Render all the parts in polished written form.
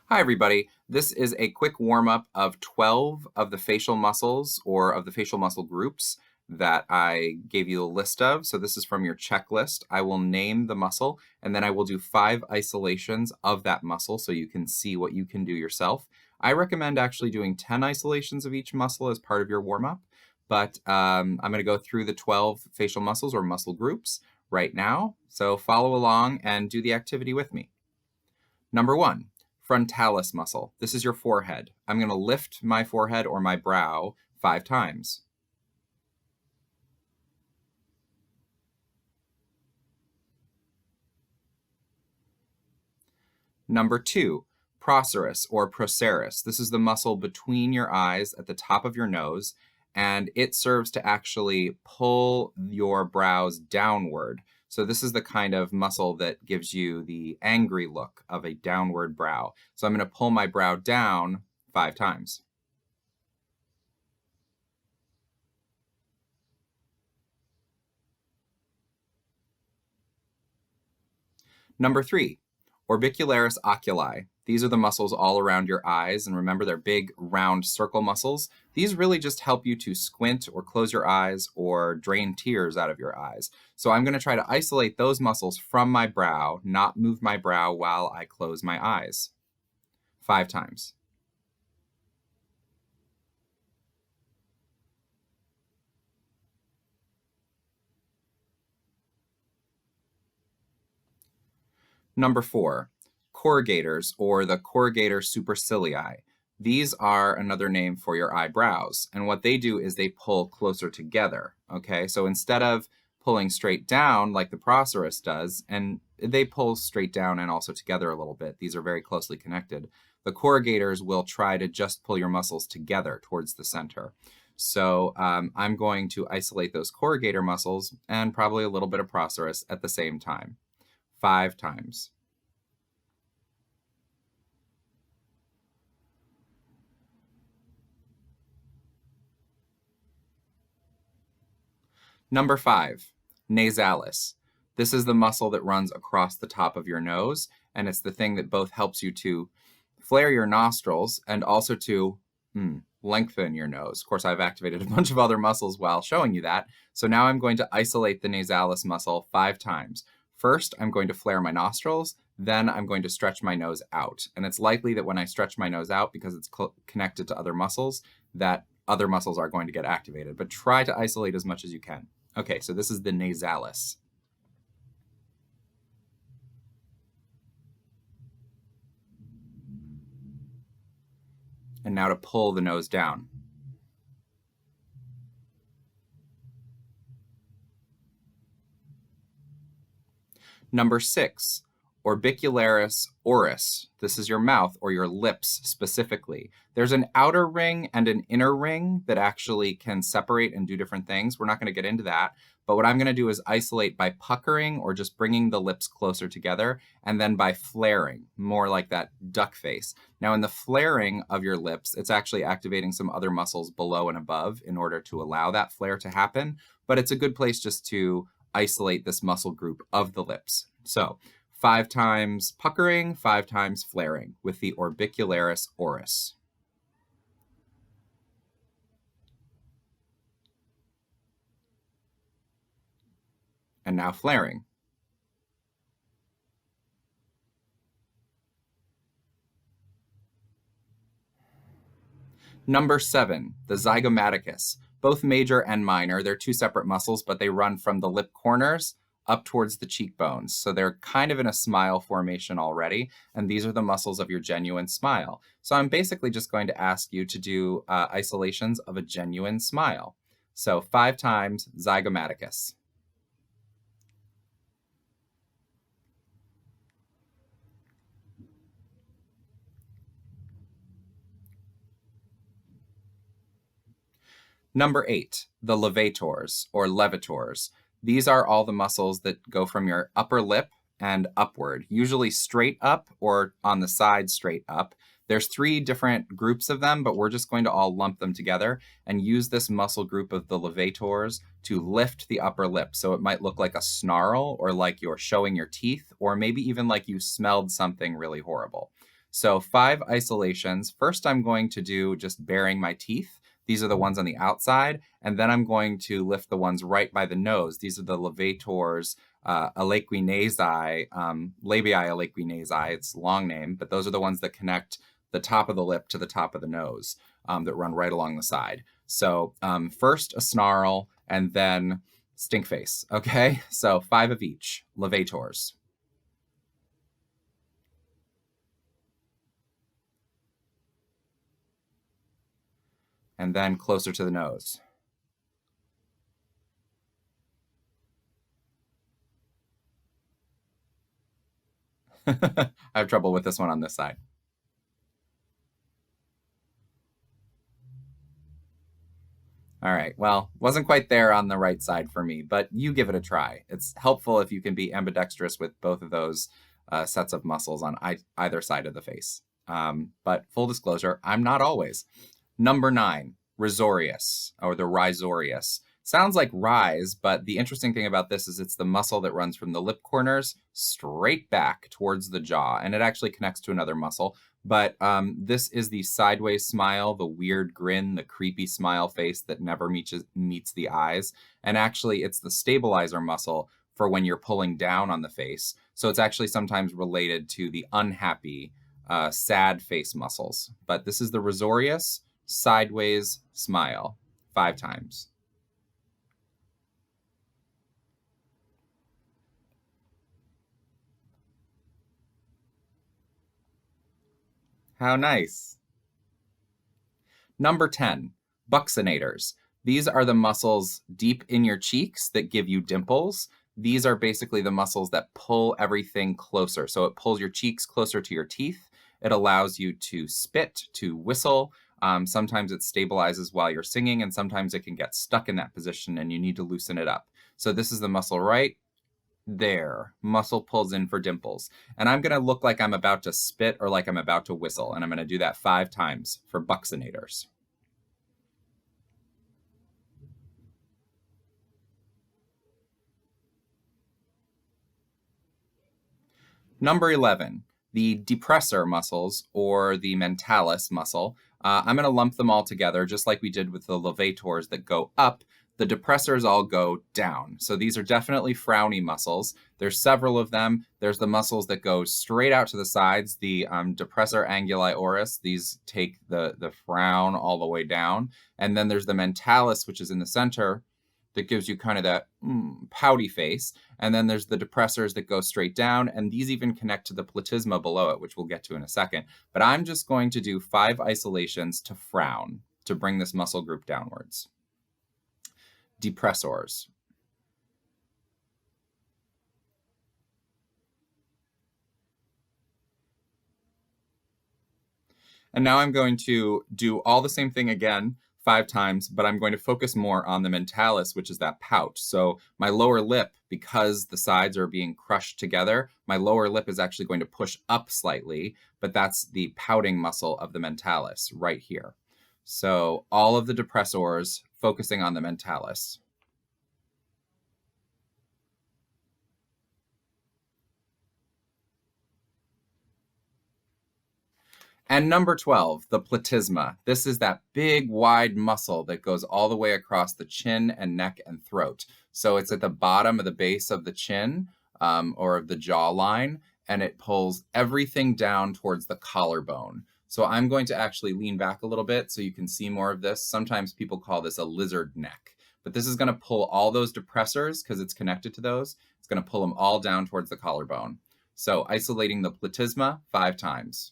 Hi, everybody. This is a quick warm-up of 12 of the facial muscles or of the facial muscle groups that I gave you a list of. So this is from your checklist. I will name the muscle, and then I will do 5 isolations of that muscle so you can see what you can do yourself. I recommend actually doing 10 isolations of each muscle as part of your warm-up, but I'm going to go through the 12 facial muscles or muscle groups right now. So follow along and do the activity with me. Number 1. Frontalis muscle. This is your forehead. I'm going to lift my forehead or my brow 5 times. Number 2, procerus or procerus. This is the muscle between your eyes at the top of your nose, and it serves to actually pull your brows downward. So this is the kind of muscle that gives you the angry look of a downward brow. So I'm going to pull my brow down 5 times. Number 3, orbicularis oculi. These are the muscles all around your eyes, and remember they're big round circle muscles. These really just help you to squint or close your eyes or drain tears out of your eyes. So I'm going to try to isolate those muscles from my brow, not move my brow while I close my eyes. 5 times. Number 4, corrugators or the corrugator supercilii. These are another name for your eyebrows, and what they do is they pull closer together, okay? So instead of pulling straight down like the procerus does, and they pull straight down and also together a little bit, these are very closely connected, the corrugators will try to just pull your muscles together towards the center. So I'm going to isolate those corrugator muscles and probably a little bit of procerus at the same time. 5 times. Number 5, nasalis. This is the muscle that runs across the top of your nose, and it's the thing that both helps you to flare your nostrils and also to lengthen your nose. Of course, I've activated a bunch of other muscles while showing you that. So now I'm going to isolate the nasalis muscle 5 times. First, I'm going to flare my nostrils, then I'm going to stretch my nose out. And it's likely that when I stretch my nose out, because it's connected to other muscles, that other muscles are going to get activated. But try to isolate as much as you can. Okay, so this is the nasalis. And now to pull the nose down. Number 6, orbicularis oris. This is your mouth or your lips specifically. There's an outer ring and an inner ring that actually can separate and do different things. We're not going to get into that, but what I'm going to do is isolate by puckering or just bringing the lips closer together, and then by flaring, more like that duck face. Now in the flaring of your lips, it's actually activating some other muscles below and above in order to allow that flare to happen, but it's a good place just to isolate this muscle group of the lips. So 5 times puckering, 5 times flaring with the orbicularis oris. And now flaring. Number 7, the zygomaticus. Both major and minor. They're 2 separate muscles, but they run from the lip corners up towards the cheekbones. So they're kind of in a smile formation already, and these are the muscles of your genuine smile. So I'm basically just going to ask you to do isolations of a genuine smile. So 5 times zygomaticus. Number 8, the levators or levators. These are all the muscles that go from your upper lip and upward, usually straight up or on the side straight up. There's 3 different groups of them, but we're just going to all lump them together and use this muscle group of the levators to lift the upper lip. So it might look like a snarl or like you're showing your teeth or maybe even like you smelled something really horrible. So 5 isolations. First, I'm going to do just baring my teeth. These are the ones on the outside. And then I'm going to lift the ones right by the nose. These are the levators, aliquinasi, labii aliquinasi. It's a long name, but those are the ones that connect the top of the lip to the top of the nose, that run right along the side. So first a snarl and then stink face. Okay, so 5 of each. Levators. And then closer to the nose. I have trouble with this one on this side. All right, well, wasn't quite there on the right side for me, but you give it a try. It's helpful if you can be ambidextrous with both of those sets of muscles on either side of the face. But full disclosure, I'm not always. Number 9, risorius, or the risorius. Sounds like rise, but the interesting thing about this is it's the muscle that runs from the lip corners straight back towards the jaw, and it actually connects to another muscle. But this is the sideways smile, the weird grin, the creepy smile face that never meets the eyes. And actually, it's the stabilizer muscle for when you're pulling down on the face. So it's actually sometimes related to the unhappy, sad face muscles. But this is the risorius sideways smile, 5 times. How nice. Number 10, buccinators. These are the muscles deep in your cheeks that give you dimples. These are basically the muscles that pull everything closer. So it pulls your cheeks closer to your teeth. It allows you to spit, to whistle. Sometimes it stabilizes while you're singing, and sometimes it can get stuck in that position and you need to loosen it up. So this is the muscle right there. Muscle pulls in for dimples. And I'm going to look like I'm about to spit or like I'm about to whistle. And I'm going to do that 5 times for buccinators. Number 11, the depressor muscles, or the mentalis muscle. I'm going to lump them all together, just like we did with the levators that go up. The depressors all go down. So these are definitely frowny muscles. There's several of them. There's the muscles that go straight out to the sides, the depressor anguli oris. These take the frown all the way down. And then there's the mentalis, which is in the center, that gives you kind of that pouty face. And then there's the depressors that go straight down, and these even connect to the platysma below it, which we'll get to in a second. But I'm just going to do 5 isolations to frown, to bring this muscle group downwards. Depressors. And now I'm going to do all the same thing again, 5 times, but I'm going to focus more on the mentalis, which is that pout. So my lower lip, because the sides are being crushed together, my lower lip is actually going to push up slightly, but that's the pouting muscle of the mentalis right here. So all of the depressors focusing on the mentalis. And number 12, the platysma. This is that big, wide muscle that goes all the way across the chin and neck and throat. So it's at the bottom of the base of the chin, or of the jawline, and it pulls everything down towards the collarbone. So I'm going to actually lean back a little bit so you can see more of this. Sometimes people call this a lizard neck, but this is going to pull all those depressors, because it's connected to those. It's going to pull them all down towards the collarbone. So isolating the platysma 5 times.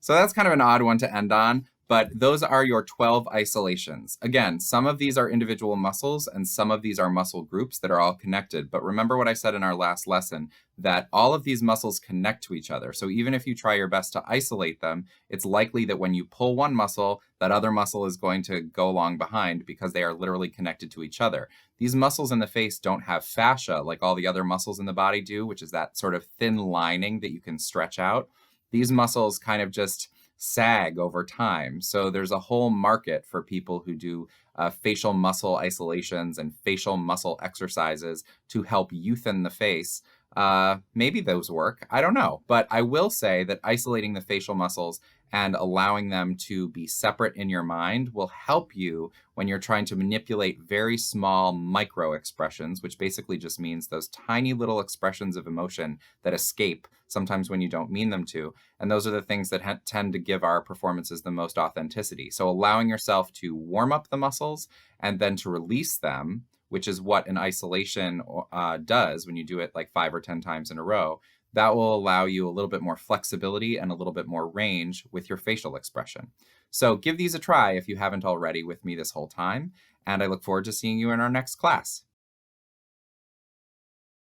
So that's kind of an odd one to end on, but those are your 12 isolations. Again, some of these are individual muscles and some of these are muscle groups that are all connected. But remember what I said in our last lesson, that all of these muscles connect to each other. So even if you try your best to isolate them, it's likely that when you pull one muscle, that other muscle is going to go along behind, because they are literally connected to each other. These muscles in the face don't have fascia like all the other muscles in the body do, which is that sort of thin lining that you can stretch out. These muscles kind of just sag over time. So there's a whole market for people who do facial muscle isolations and facial muscle exercises to help youthen the face, maybe those work. I don't know. But I will say that isolating the facial muscles and allowing them to be separate in your mind will help you when you're trying to manipulate very small micro expressions, which basically just means those tiny little expressions of emotion that escape sometimes when you don't mean them to. And those are the things that tend to give our performances the most authenticity. So allowing yourself to warm up the muscles and then to release them, which is what an isolation does when you do it like 5 or 10 times in a row, that will allow you a little bit more flexibility and a little bit more range with your facial expression. So give these a try if you haven't already with me this whole time, and I look forward to seeing you in our next class.